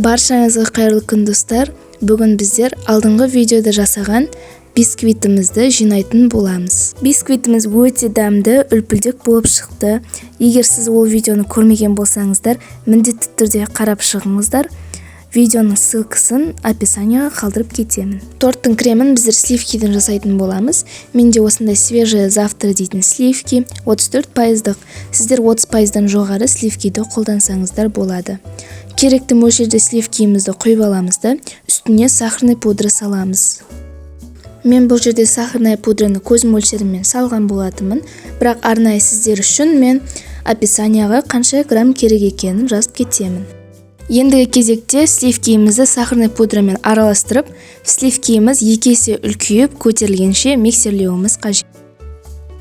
Баршаңызға қайырлы күн достар. Бүгін біздер алдыңғы видеода жасаған бисквитімізді жинайтын боламыз. Бисквитіміз өте дәмді, үлпілдек болып шықты. Егер сіз ол видеоны көрмеген болсаңыздар, міндетті түрде қарап шығыңыздар. Видеоның ссылкасын описанияға қалдырып кетемін. Торттың кремін біздер сливкиден жасайтын боламыз. Менде осындай свежее завтра дейтін сливки 34%. Сіздер 30%-дан жоғары сливкиді қолдансаңыздар болады. Керекті мөлшерде сливкиімізді құйып аламыз да, үстіне сахарный пудра саламыз. Мен бұл жерде сахарный пудраны көз мөлшерімен салған болатынмын, бірақ арнайы сіздер үшін мен описанияға қанша грамм керек екенін жазып кетемін. Ендігі кезекте сливкиімізді сахарный пудрамен араластырып, сливкиіміз 2 есе үлкейіп көтерілгенше миксерлеуіміз қажет.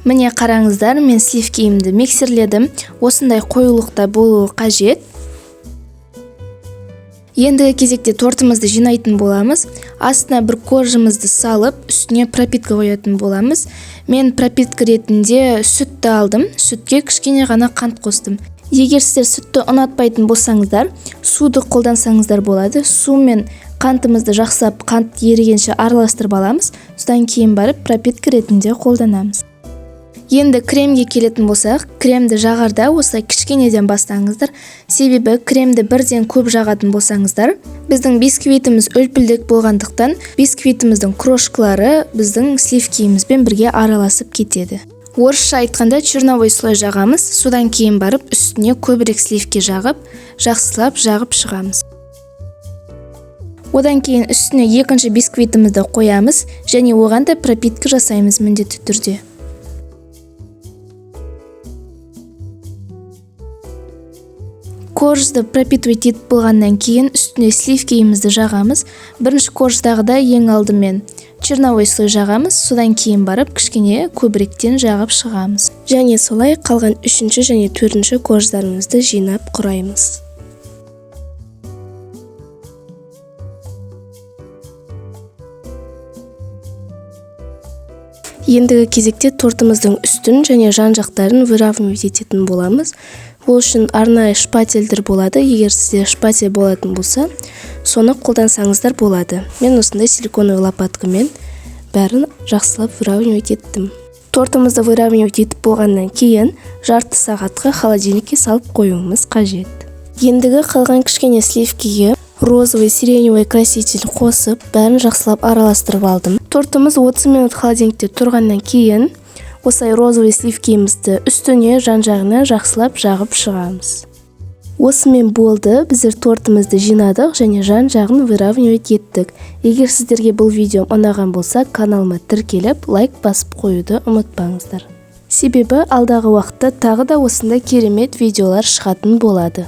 Міне қараңыздар, мен сливкиімді миксерледім. Осындай қоюлықта болуы қажет. Ендігі кезекте тортымызды жинайтын боламыз. Астына бір коржымызды салып, үстіне пропитка қоятын боламыз. Мен пропитка ретінде сүтті алдым. Сүтке кішкене ғана қант қостым. Егер сіздер сүтті ұнатпайтын болсаңыздар, суды қолдансаңыздар болады. Су мен қантымызды жақсылап қант ерігенше араластырып аламыз. Содан кейін барып пропитка ретінде қолданамыз. Енді кремге келетін болсақ, кремді жағарда осылай кішкенеден бастаңыздар. Себебі кремді бірден көп жағатын болсаңыздар, біздің бисквитіміз үлпілдек болғандықтан, бисквитіміздің крошкалары біздің сливкиімізбен бірге араласып кетеді. Орысша айтқанда черновой слой жағамыз, содан кейін барып үстіне көбірек сливки жағып, жақсылап жағып шығамыз. Одан кейін үстіне екінші бисквитімізді қоямыз және оған да пропитка жасаймыз міндетті түрде. Коржды пропитывать етіп болғаннан кейін үстіне сливкиімізді жағамыз. Бірінші корждағыда ең алдымен черновой слой жағамыз, содан кейін барып кішкене көбіректен жағып шығамыз. Және солай қалған 3-ші және 4-ші корждарымызды жинап құраймыз. Ендігі кезекте тортымыздың үстін және жан жақтарын выравнивать ететін боламыз. Ол үшін арнайы шпательдер болады. Егер сізде шпатель болатын болса, соны қолдансаңыздар болады. Мен осындай силиконовый лопаткамен бәрін жақсылап выравнивать еттім. Тортымызды выравнивать етіп болғаннан кейін жарты сағатқа холодильникке салып қоюымыз қажет. Ендігі қалған кішкене сливкиге розовый сиреневый краситель қосып, бәрін жақсылап араластырып алдым. Тортымыз 30 минут холодильникте тұрғаннан кейін осылай розовый сливкиімізді үстіне жан-жағына жақсылап жағып шығамыз. Осымен болды, біздер тортымызды жинадық және жан-жағын выравнивать еттік. Егер сіздерге бұл видео ұнаған болса, каналыма тіркеліп, лайк басып қоюды ұмытпаңыздар. Себебі алдағы уақытта тағы да осындай керемет видеолар шығатын болады.